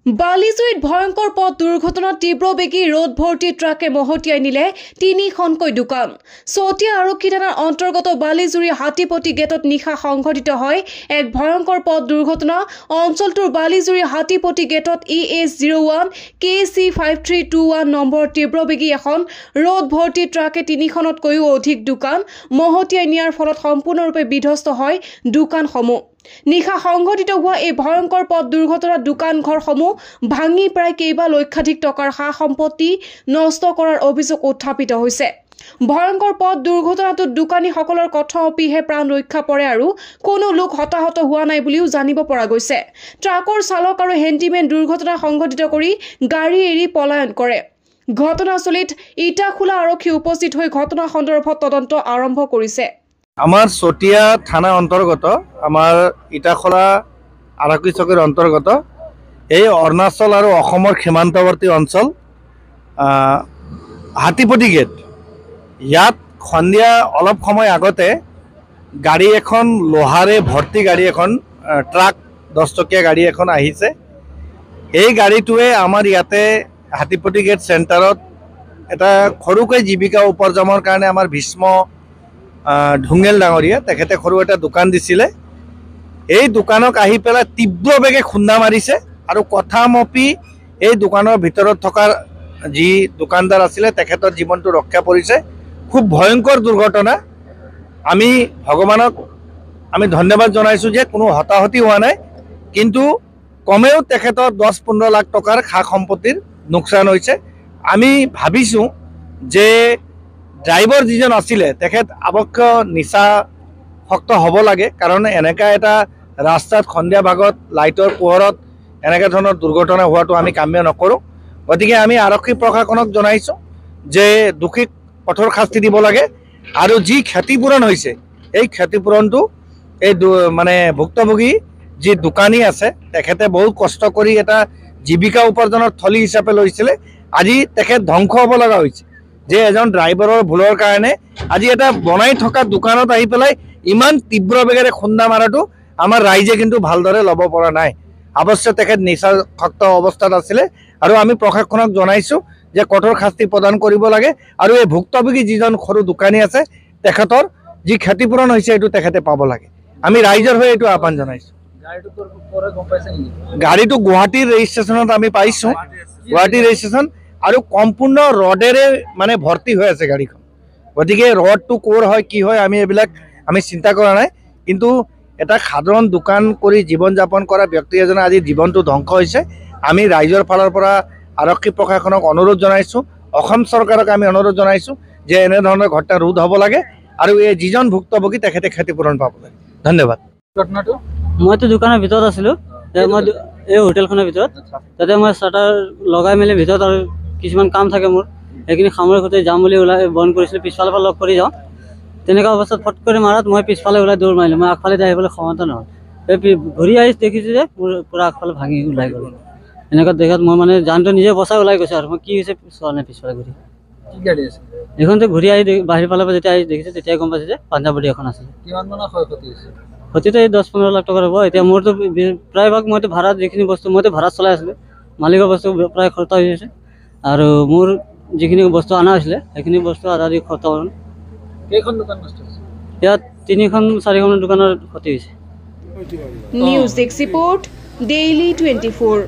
বালিজুইত ভয়ঙ্কৰ পথ দুৰ্ঘটনাত তীব্ৰবেগী ৰোড ভৰ্তি ট্ৰাকে মহতিয়াই নিলে তিনিখনকৈ দোকান। চতিয়া আৰক্ষী থানাৰ অন্তৰ্গত বালিজুৰি হাতীপতি গেটত নিশা সংঘটিত হয় এক ভয়ঙ্কৰ পথ দুৰ্ঘটনা। অঞ্চলটোৰ বালিজুৰি হাতীপতি গেটত ES01 KC5321 নম্বৰ তীব্ৰবেগী এখন ৰোড ভৰ্তি ট্ৰাকে তিনিখনতকৈও অধিক দোকান মহতিয়াই নিয়াৰ ফলত সম্পূৰ্ণৰূপে বিধ্বস্ত হয় দোকানসমূহ। নিশা সংঘটিত হোৱা এই ভয়ঙ্কৰ পথ দুৰ্ঘটনাত দোকান ঘৰসমূহ ভাঙি প্ৰায় কেইবা লক্ষাধিক টকাৰ সা সম্পত্তি নষ্ট কৰাৰ অভিযোগ উত্থাপিত হৈছে। ভয়ঙ্কৰ পথ দুৰ্ঘটনাটোত দোকানীসকলৰ কথপিহে প্ৰাণ ৰক্ষা পৰে আৰু কোনো লোক হতাহত হোৱা নাই বুলিও জানিব পৰা গৈছে। ট্ৰাকৰ চালক আৰু হেণ্ডিমেন দুৰ্ঘটনা সংঘটিত কৰি গাড়ী এৰি পলায়ন কৰে। ঘটনাস্থলীত ইটাখোলা আৰক্ষী উপস্থিত হৈ ঘটনা সন্দৰ্ভত তদন্ত আৰম্ভ কৰিছে। আমাৰ চতিয়া থানা অন্তৰ্গত আমাৰ ইটাখোলা আৰক্ষী চকীৰ অন্তৰ্গত এই অৰুণাচল আৰ অসমৰ সীমান্তবর্তী অঞ্চল হাতীপতি গেট ইয়াত সন্ধিয়া অলপ সময় আগতে গাড়ী এখন লোহারে ভর্তি গাড়ী এখন ট্রাক 10 টকীয়া গাড়ী এখন আহিছে। এই গাড়ীটোৱে আমাৰ ইয়াতে হাতীপতি গেট সেন্টাৰত এটা সৰুকৈ জীৱিকা উপাৰ্জনৰ কাৰণে আমাৰ ভীষ্ম ঢুঙেল ডাঙৰীয়া তেখেতে সৰু এটা দোকান দিছিলে। এই দোকানক আহি পেলাই তীব্ৰ বেগে খুন্দা মাৰিছে আৰু কথা মপি এই দোকানৰ ভিতৰত থকা যি দোকানদাৰ আছিলে তেখেতৰ জীৱনটো ৰক্ষা পৰিছে। খুব ভয়ঙ্কৰ দুৰ্ঘটনা। আমি ভগৱানক আমি ধন্যবাদ জনাইছোঁ যে কোনো হতাহতি হোৱা নাই, কিন্তু কমেও তেখেতৰ 10-15 লাখ টকাৰ সা সম্পত্তিৰ নোকচান হৈছে। আমি ভাবিছোঁ যে ড্ৰাইভাৰ যিজন আছিলে তেখেত আৱক্ষ নিচাভক্ত হ'ব লাগে, কাৰণ এনেকা এটা ৰাস্তাত সন্ধিয়া ভাগত লাইটৰ পোহৰত এনেকা ধৰণৰ দুৰ্ঘটনা হোৱাটো আমি কাম্য নকৰোঁ। গতিকে আমি আৰক্ষী প্ৰশাসনক জনাইছোঁ যে দোষীক কঠোৰ শাস্তি দিব লাগে আৰু যি ক্ষতিপূৰণ হৈছে এই ক্ষতিপূৰণটো এই মানে ভুক্তভোগী যি দোকানী আছে তেখেতে বহুত কষ্ট কৰি এটা জীৱিকা উপাৰ্জনৰ থলী হিচাপে লৈছিলে। আজি তেখেত ধ্বংস হ'ব লগা হৈছে যে এজন ড্ৰাইভাৰৰ ভুলৰ কাৰণে আজি এটা বনাই থকা দোকানত আহি পেলাই ইমান তীব্ৰ বেগেৰে খুন্দা মাৰাটো আমাৰ ৰাইজে কিন্তু ভালদৰে ল'ব পৰা নাই। অৱশ্যে তেখেত নিচাভক্ত অৱস্থাত আছিলে আৰু আমি প্ৰশাসনক জনাইছোঁ যে কঠোৰ শাস্তি প্ৰদান কৰিব লাগে আৰু এই ভুক্তভোগী যিজন সৰু দোকানী আছে তেখেতৰ যি ক্ষতিপূৰণ হৈছে এইটো তেখেতে পাব লাগে। আমি ৰাইজৰ হৈ এইটো আহ্বান জনাইছোঁ। গাড়ীটো গুৱাহাটীৰ ৰেজিষ্ট্ৰেশ্যনত আমি পাইছোঁ, গুৱাহাটী ৰেজিষ্ট্ৰেশ্যন আৰু সম্পূৰ্ণ ৰডেৰে মানে ভৰ্তি হৈ আছে গাড়ীখন। গতিকে ৰডটো ক'ৰ হয় কি হয় আমি এইবিলাক আমি চিন্তা কৰা নাই, কিন্তু এটা সাধাৰণ দোকান কৰি জীৱন যাপন কৰা ব্যক্তি এজনে আজি জীৱনটো ধ্বংস হৈছে। আমি ৰাইজৰ ফালৰ পৰা আৰক্ষী প্ৰশাসনক অনুৰোধ জনাইছোঁ, অসম চৰকাৰক আমি অনুৰোধ জনাইছোঁ যে এনেধৰণৰ ঘটনা ৰোধ হ'ব লাগে আৰু এই যিজন ভুক্তভোগী তেখেতে ক্ষতিপূৰণ পাব লাগে। ধন্যবাদ। ঘটনাটো মইতো দোকানৰ ভিতৰত আছিলোঁ, মই এই হোটেলখনৰ ভিতৰত, তাতে মই চাটাৰ লগাই মেলি ভিতৰত আৰু কিছুমান কাম থাকে মোৰ, সেইখিনি সামৰি সৈতে যাম বুলি ওলাই বন্ধ কৰিছিলোঁ। পিছফালৰ পৰা লগ কৰি যাওঁ, তেনেকুৱা অৱস্থাত ফট কৰি মাৰাত মই পিছফালে ওলাই দৌৰ মাৰিলোঁ। মই আগফালে যাই আহিবলৈ ক্ষমতা নহ'ল। ঘূৰি আহি দেখিছোঁ যে মোৰ পূৰা আগফালে ভাঙি ওলাই গ'ল। এনেকুৱা দেখাত মই মানে জানটো নিজে বচাই ওলাই গৈছোঁ আৰু মই কি হৈছে চোৱা নাই পিছফালে ঘূৰি। এইখনতে ঘূৰি আহি বাহিৰ ফালৰ পৰা যেতিয়া আহি দেখিছোঁ তেতিয়াই গম পাইছোঁ যে পাঞ্জাৱৰী এখন আছিলে। কিমান মানৰ ক্ষয়ক্ষতি হৈছে? ক্ষতিটো এই 10-15 লাখ টকাৰ হ'ব। এতিয়া মোৰতো প্ৰায়ভাগ মইতো ভাড়াত যিখিনি বস্তু মইতো ভাড়াত চলাই আছিলোঁ, মালিকৰ বস্তু প্ৰায় খৰচ হৈ আছে আৰু মোৰ যিখিনি বস্তু অনা হৈছিলে সেইখিনি বস্তু আধা দি খৰচ হ'ল। কেইখন দোকান নষ্ট হৈছে? ইয়াত 3-4খন দোকানৰ ক্ষতি হৈছে। News desk report, daily 24।